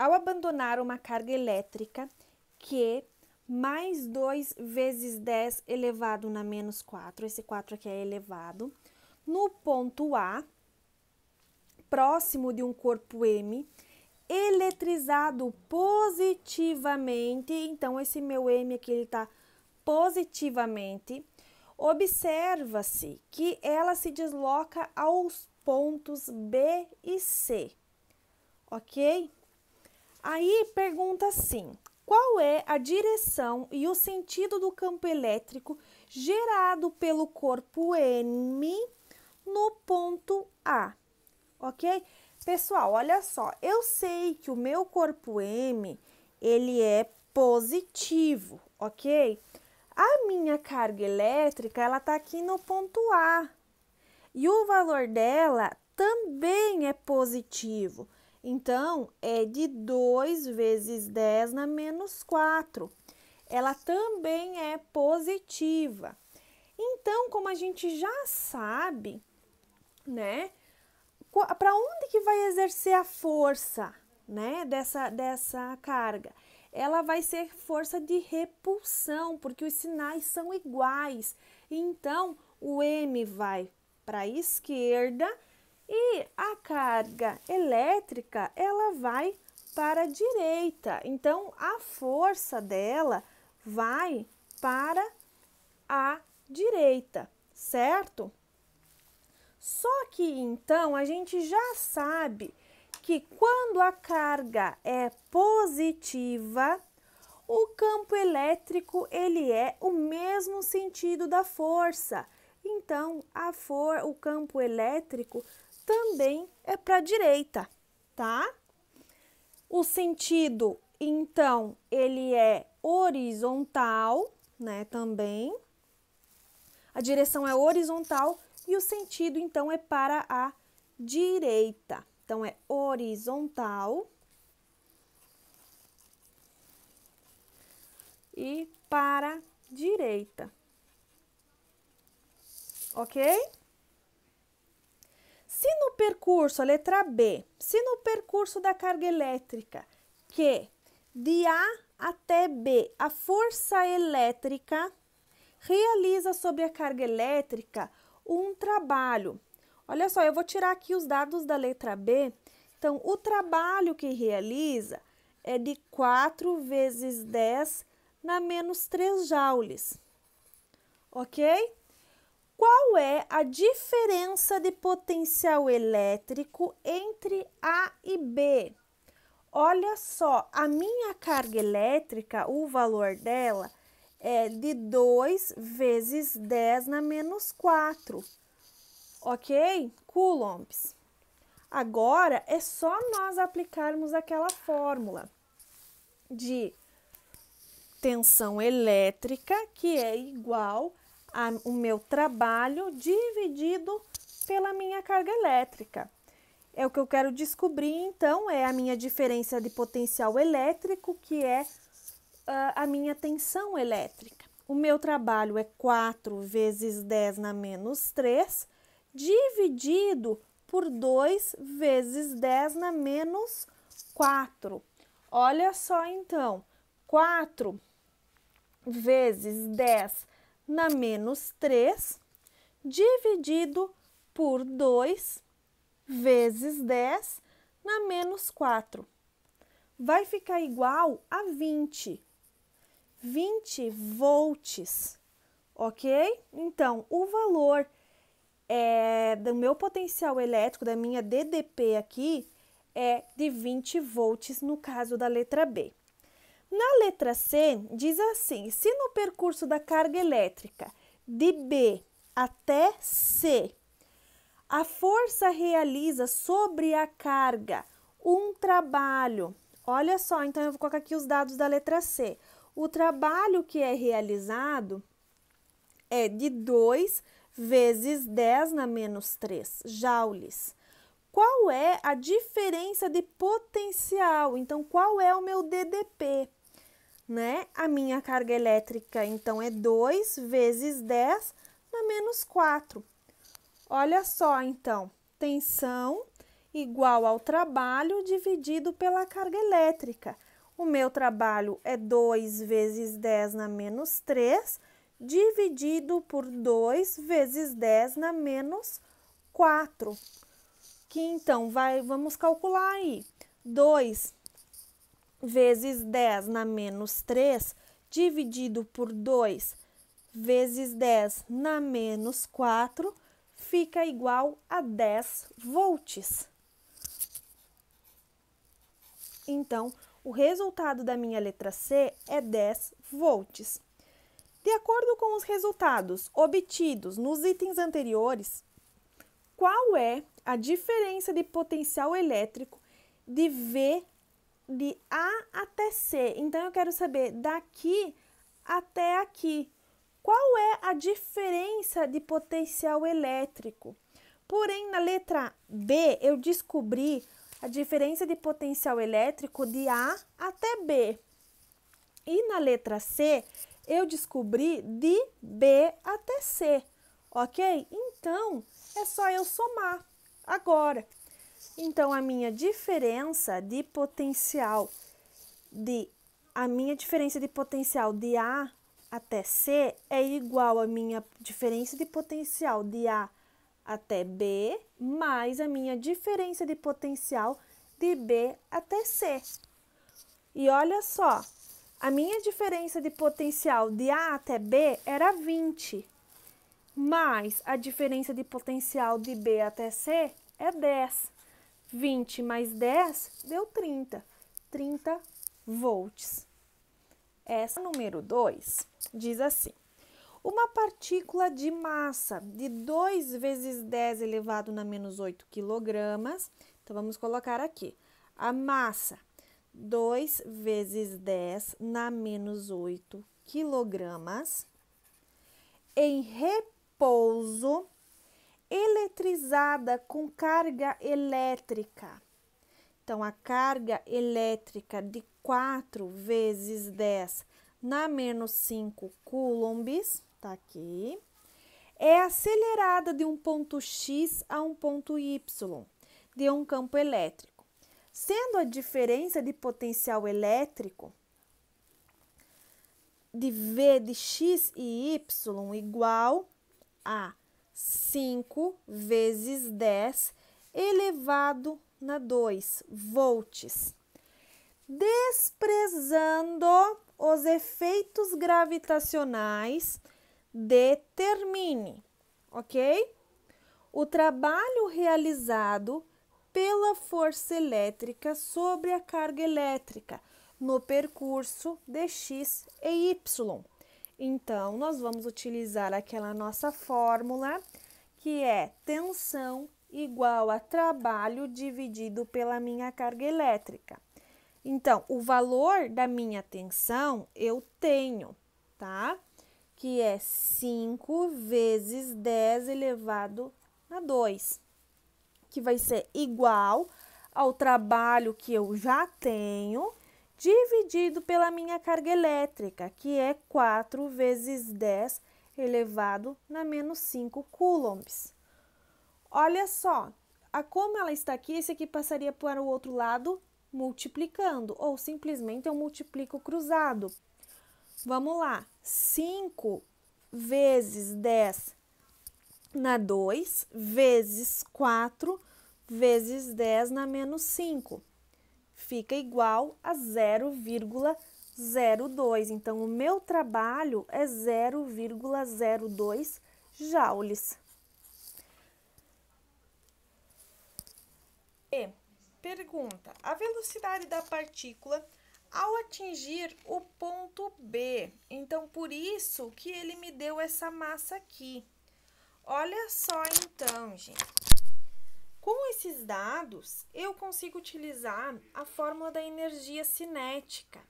ao abandonar uma carga elétrica Q mais 2 vezes 10 elevado na menos 4, esse 4 aqui é elevado, no ponto A, próximo de um corpo M, eletrizado positivamente, então esse meu M aqui ele está positivamente, observa-se que ela se desloca aos pontos B e C, ok? Aí pergunta assim, qual é a direção e o sentido do campo elétrico gerado pelo corpo M no ponto A, ok? Pessoal, olha só, eu sei que o meu corpo M, ele é positivo, ok? A minha carga elétrica, ela tá aqui no ponto A, e o valor dela também é positivo. Então, é de 2 vezes 10 na menos 4. Ela também é positiva. Então, como a gente já sabe, né? Para onde que vai exercer a força, né? Dessa carga? Ela vai ser força de repulsão, porque os sinais são iguais. Então, o M vai para a esquerda e a carga elétrica, ela vai para a direita. Então, a força dela vai para a direita, certo? Só que, então, a gente já sabe que quando a carga é positiva, o campo elétrico, ele é o mesmo sentido da força. Então, o campo elétrico também é para a direita, tá? O sentido, então, ele é horizontal, né, também. A direção é horizontal e o sentido, então, é para a direita. Então, é horizontal e para a direita. Ok? Se no percurso, a letra B, se no percurso da carga elétrica, que de A até B, a força elétrica realiza sobre a carga elétrica um trabalho. Olha só, eu vou tirar aqui os dados da letra B. Então, o trabalho que realiza é de 4 vezes 10 na menos 3 joules. Ok? Qual é a diferença de potencial elétrico entre A e B? Olha só, a minha carga elétrica, o valor dela é de 2 vezes 10 na menos 4, ok? Coulombs. Agora, é só nós aplicarmos aquela fórmula de tensão elétrica, que é igual o meu trabalho dividido pela minha carga elétrica. É o que eu quero descobrir, então, é a minha diferença de potencial elétrico, que é a minha tensão elétrica. O meu trabalho é 4 vezes 10 na menos 3, dividido por 2 vezes 10 na menos 4. Olha só, então, 4 vezes 10 na menos 3, dividido por 2 vezes 10 na menos 4. Vai ficar igual a 20 volts, ok? Então, o valor do meu potencial elétrico, da minha DDP aqui, é de 20 volts no caso da letra B. Na letra C, diz assim, se no percurso da carga elétrica de B até C, a força realiza sobre a carga um trabalho. Olha só, então eu vou colocar aqui os dados da letra C. O trabalho que é realizado é de 2 vezes 10 na menos 3 joules. Qual é a diferença de potencial? Então, qual é o meu DDP? Né? A minha carga elétrica, então, é 2 vezes 10 na menos 4. Olha só, então, tensão igual ao trabalho dividido pela carga elétrica. O meu trabalho é 2 vezes 10 na menos 3, dividido por 2 vezes 10 na menos 4. Que então, vamos calcular aí. 2 vezes 10 na menos 3, dividido por 2 vezes 10 na menos 4, fica igual a 10 volts. Então, o resultado da minha letra C é 10 volts. De acordo com os resultados obtidos nos itens anteriores, qual é a diferença de potencial elétrico de V de A até C? Então, eu quero saber daqui até aqui. Qual é a diferença de potencial elétrico? Porém, na letra B, eu descobri a diferença de potencial elétrico de A até B. E na letra C, eu descobri de B até C, ok? Então, é só eu somar agora. Então, a minha diferença de potencial de A até C é igual à minha diferença de potencial de A até B, mais a minha diferença de potencial de B até C. E olha só, a minha diferença de potencial de A até B era 20, mais a diferença de potencial de B até C é 10. 20 mais 10 deu 30, 30 volts. Essa número 2 diz assim: uma partícula de massa de 2 vezes 10 elevado na menos 8 quilogramas. Então, vamos colocar aqui a massa 2 vezes 10 na menos 8 quilogramas em repouso, eletrizada com carga elétrica. Então, a carga elétrica de 4 vezes 10 na menos 5 coulombs, tá aqui, é acelerada de um ponto X a um ponto Y de um campo elétrico, sendo a diferença de potencial elétrico de V de X e Y igual a 5 vezes 10 elevado na 2 volts. Desprezando os efeitos gravitacionais, determine, ok? O trabalho realizado pela força elétrica sobre a carga elétrica no percurso de X e Y. Então, nós vamos utilizar aquela nossa fórmula, que é tensão igual a trabalho dividido pela minha carga elétrica. Então, o valor da minha tensão eu tenho, tá? Que é 5 vezes 10 elevado a 2, que vai ser igual ao trabalho que eu já tenho, dividido pela minha carga elétrica, que é 4 vezes 10 elevado na menos 5 coulombs. Olha só, como ela está aqui, esse aqui passaria para o outro lado multiplicando, ou simplesmente eu multiplico cruzado. Vamos lá, 5 vezes 10 na 2, vezes 4, vezes 10 na menos 5. Fica igual a 0,02. Então, o meu trabalho é 0,02 joules. E pergunta: a velocidade da partícula ao atingir o ponto B. Então, por isso que ele me deu essa massa aqui. Olha só então, gente. Com esses dados, eu consigo utilizar a fórmula da energia cinética,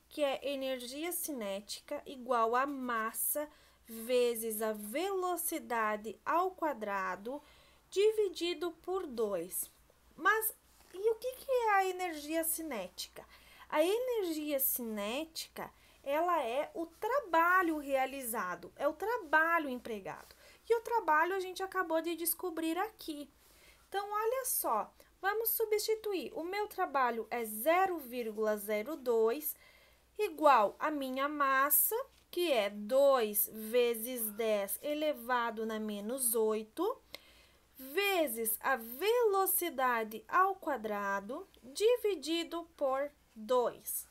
que é energia cinética igual a massa vezes a velocidade ao quadrado dividido por 2. Mas e o que é a energia cinética? A energia cinética, ela é o trabalho realizado, é o trabalho empregado. E o trabalho a gente acabou de descobrir aqui. Então, olha só, Vamos substituir. O meu trabalho é 0,02 igual a minha massa, que é 2 vezes 10 elevado na menos 8, vezes a velocidade ao quadrado, dividido por 2.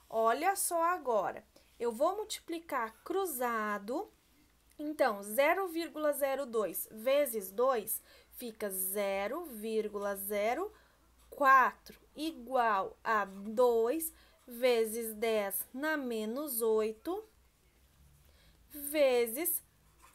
Olha só agora, eu vou multiplicar cruzado, então 0,02 vezes 2 fica 0,04 igual a 2 vezes 10 na menos 8 vezes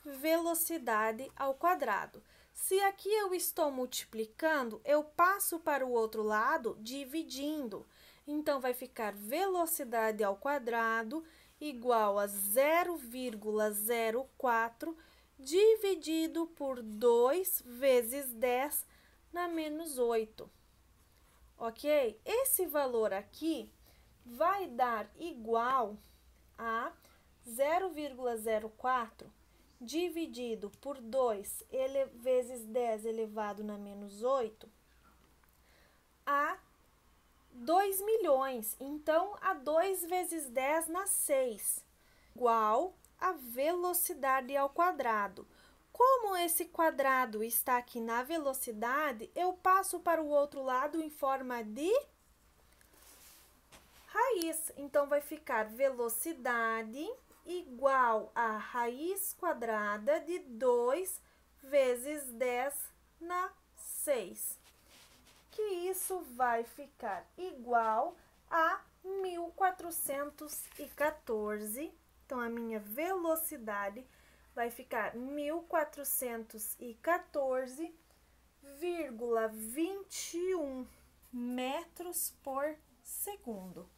velocidade ao quadrado. Se aqui eu estou multiplicando, eu passo para o outro lado dividindo. Então, vai ficar velocidade ao quadrado igual a 0,04 dividido por 2 vezes 10 na menos 8. Ok? Esse valor aqui vai dar igual a 0,04 dividido por 2 vezes 10 elevado na menos 8 a 2 milhões. Então, a 2 vezes 10 na 6, igual a velocidade ao quadrado. Como esse quadrado está aqui na velocidade, eu passo para o outro lado em forma de raiz. Então, vai ficar velocidade igual a raiz quadrada de 2 vezes 10 na 6. Que isso vai ficar igual a 1414. Então, a minha velocidade vai ficar 1414,21 metros por segundo.